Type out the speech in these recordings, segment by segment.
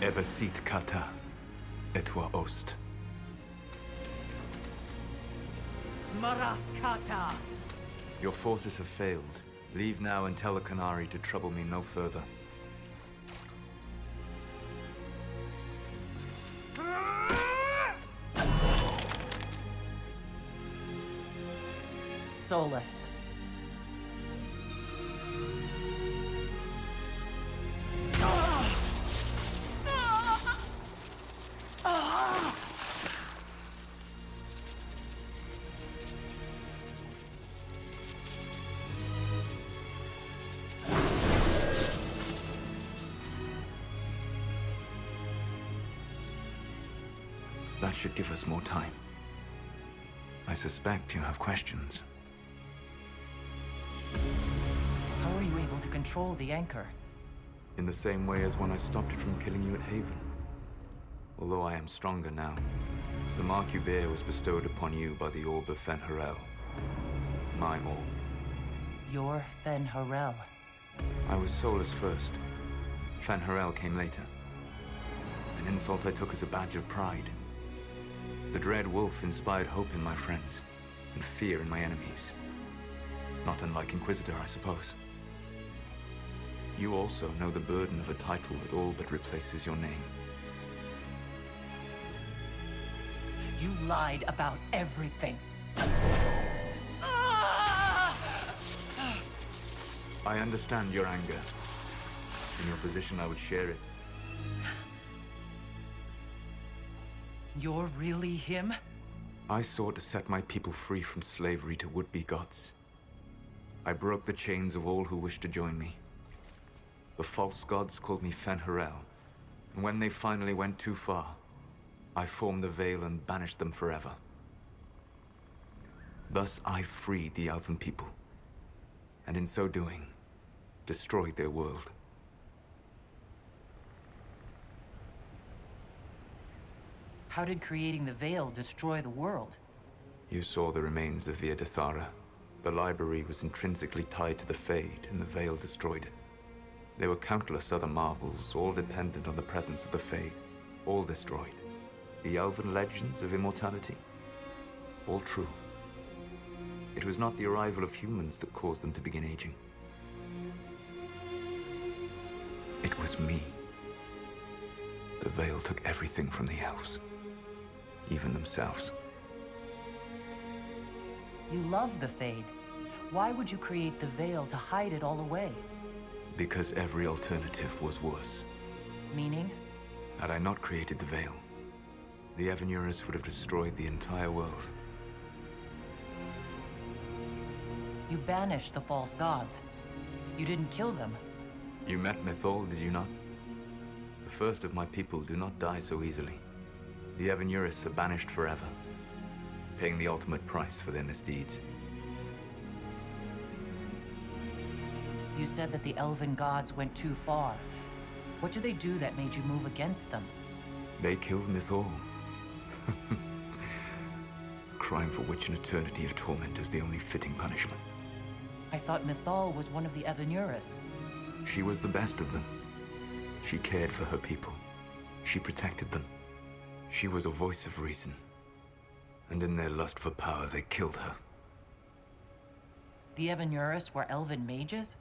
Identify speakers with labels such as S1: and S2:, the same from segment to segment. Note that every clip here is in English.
S1: Ebesit kata, etwa ost.
S2: Maraskata!
S1: Your forces have failed. Leave now and tell the Canary to trouble me no further.
S2: Solas.
S1: That should give us more time. I suspect you have questions.
S2: How are you able to control the anchor?
S1: In the same way as when I stopped it from killing you at Haven. Although I am stronger now. The mark you bear was bestowed upon you by the Orb of Fen'Harel. My orb.
S2: You're Fen'Harel.
S1: I was Solas first. Fen'Harel came later. An insult I took as a badge of pride. The Dread Wolf inspired hope in my friends, and fear in my enemies. Not unlike Inquisitor, I suppose. You also know the burden of a title that all but replaces your name.
S2: You lied about everything.
S1: I understand your anger. In your position, I would share it.
S2: You're really him?
S1: I sought to set my people free from slavery to would-be gods. I broke the chains of all who wished to join me. The false gods called me Fen'Harel, and when they finally went too far, I formed the Veil and banished them forever. Thus I freed the Elven people, and in so doing, destroyed their world.
S2: How did creating the Veil destroy the world?
S1: You saw the remains of Via de Thara. The library was intrinsically tied to the Fade, and the Veil destroyed it. There were countless other marvels, all dependent on the presence of the Fade, all destroyed. The Elven legends of immortality, all true. It was not the arrival of humans that caused them to begin aging. It was me. The Veil took everything from the elves, even themselves.
S2: You love the Fade. Why would you create the Veil to hide it all away?
S1: Because every alternative was worse.
S2: Meaning?
S1: Had I not created the Veil, the Evanurus would have destroyed the entire world.
S2: You banished the false gods. You didn't kill them.
S1: You met Mythal, did you not? The first of my people do not die so easily. The Evanurus are banished forever, paying the ultimate price for their misdeeds.
S2: You said that the elven gods went too far. What did they do that made you move against them?
S1: They killed Mythal. Crime for which an eternity of torment is the only fitting punishment.
S2: I thought Mythal was one of the Evanurus.
S1: She was the best of them. She cared for her people. She protected them. She was a voice of reason. And in their lust for power, they killed her.
S2: The Evanurus were elven mages?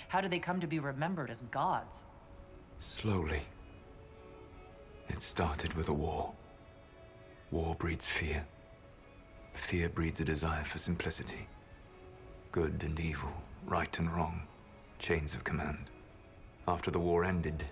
S2: How did they come to be remembered as gods?
S1: Slowly. It started with a war. War breeds fear. Fear breeds a desire for simplicity. Good and evil, right and wrong, chains of command. After the war ended,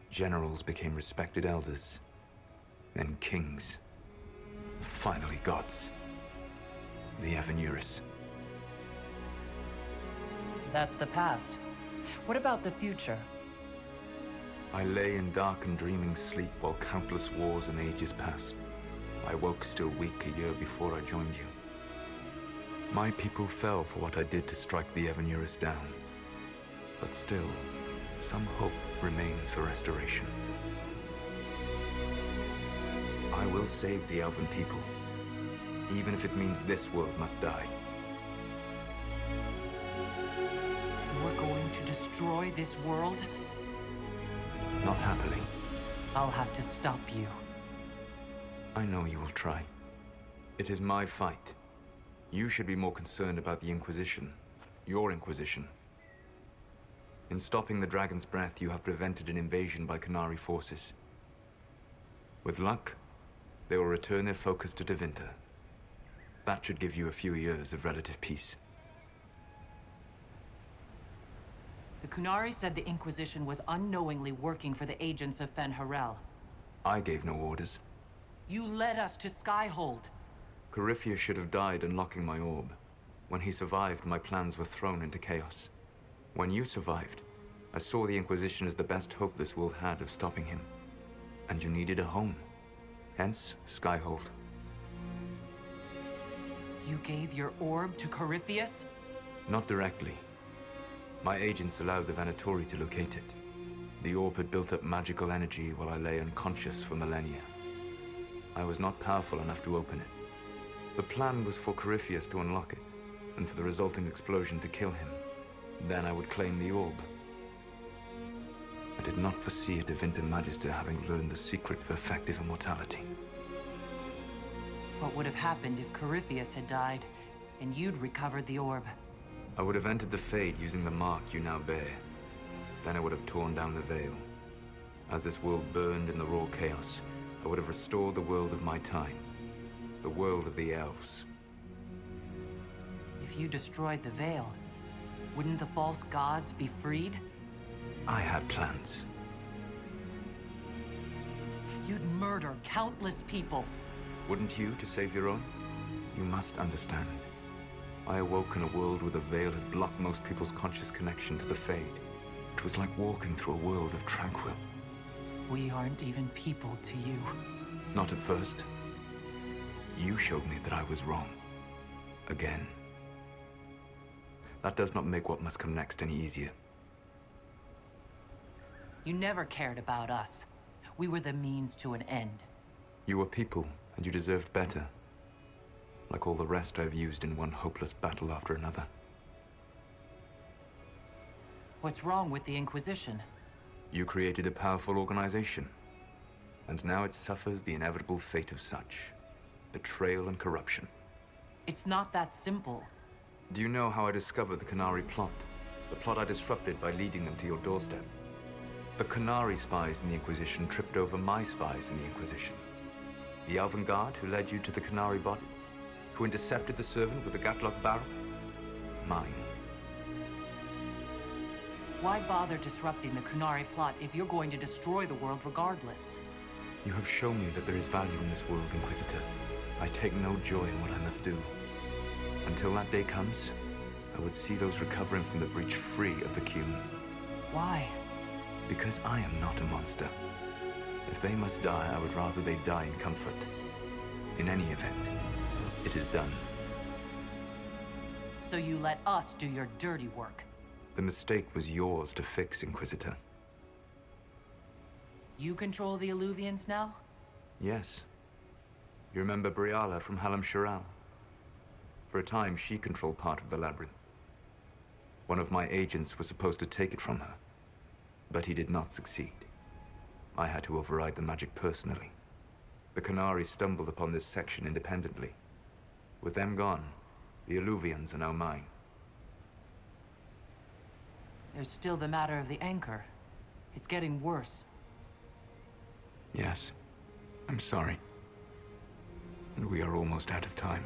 S1: generals became respected elders, then kings, finally gods. The Evanurus.
S2: That's the past. What about the future?
S1: I lay in dark and dreaming sleep while countless wars and ages passed. I woke still weak a year before I joined you. My people fell for what I did to strike the Evanurus down. But still, some hope remains for restoration. I will save the Elven people, even if it means this world must die.
S2: You're going to destroy this world?
S1: Not happily.
S2: I'll have to stop you.
S1: I know you will try. It is my fight. You should be more concerned about the Inquisition. Your Inquisition. In stopping the Dragon's Breath, you have prevented an invasion by Qunari forces. With luck, they will return their focus to Tevinter. That should give you a few years of relative peace.
S2: The Qunari said the Inquisition was unknowingly working for the agents of Fen'Harel.
S1: I gave no orders.
S2: You led us to Skyhold.
S1: Corypheus should have died unlocking my orb. When he survived, my plans were thrown into chaos. When you survived, I saw the Inquisition as the best hope this world had of stopping him. And you needed a home. Hence, Skyhold.
S2: You gave your orb to Corypheus?
S1: Not directly. My agents allowed the Venatori to locate it. The orb had built up magical energy while I lay unconscious for millennia. I was not powerful enough to open it. The plan was for Corypheus to unlock it, and for the resulting explosion to kill him. Then I would claim the orb. I did not foresee a Tevinter Magister having learned the secret of effective immortality.
S2: What would have happened if Corypheus had died, and you'd recovered the orb?
S1: I would have entered the Fade using the mark you now bear. Then I would have torn down the veil. As this world burned in the raw chaos, I would have restored the world of my time. The world of the elves.
S2: If you destroyed the veil, wouldn't the false gods be freed?
S1: I had plans.
S2: You'd murder countless people.
S1: Wouldn't you to save your own? You must understand. I awoke in a world where the veil had blocked most people's conscious connection to the Fade. It was like walking through a world of tranquil.
S2: We aren't even people to you.
S1: Not at first. You showed me that I was wrong. Again. That does not make what must come next any easier.
S2: You never cared about us. We were the means to an end.
S1: You were people, and you deserved better. Like all the rest I've used in one hopeless battle after another.
S2: What's wrong with the Inquisition?
S1: You created a powerful organization. And now it suffers the inevitable fate of such. Betrayal and corruption.
S2: It's not that simple.
S1: Do you know how I discovered the Qunari plot? The plot I disrupted by leading them to your doorstep. The Qunari spies in the Inquisition tripped over my spies in the Inquisition. The Elven Guard who led you to the Qunari body? Who intercepted the servant with the Gatlock barrel? Mine.
S2: Why bother disrupting the Qunari plot if you're going to destroy the world regardless?
S1: You have shown me that there is value in this world, Inquisitor. I take no joy in what I must do. Until that day comes, I would see those recovering from the breach free of the Qun.
S2: Why?
S1: Because I am not a monster. If they must die, I would rather they die in comfort. In any event, it is done.
S2: So you let us do your dirty work.
S1: The mistake was yours to fix, Inquisitor.
S2: You control the Illuvians now?
S1: Yes. You remember Briala from Halam Shiral? For a time, she controlled part of the labyrinth. One of my agents was supposed to take it from her, but he did not succeed. I had to override the magic personally. The Qunari stumbled upon this section independently. With them gone, the Illuvians are now mine.
S2: There's still the matter of the anchor. It's getting worse.
S1: Yes. I'm sorry. And we are almost out of time.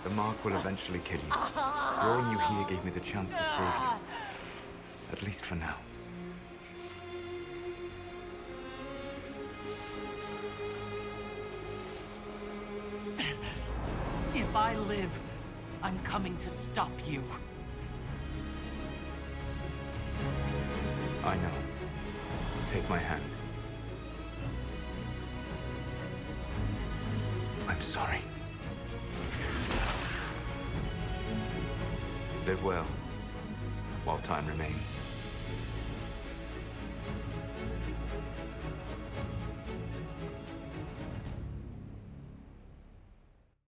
S1: The mark will eventually kill you. Drawing you here gave me the chance to save you. At least for now.
S2: If I live, I'm coming to stop you.
S1: I know. Take my hand. I'm sorry. Live well, while time remains.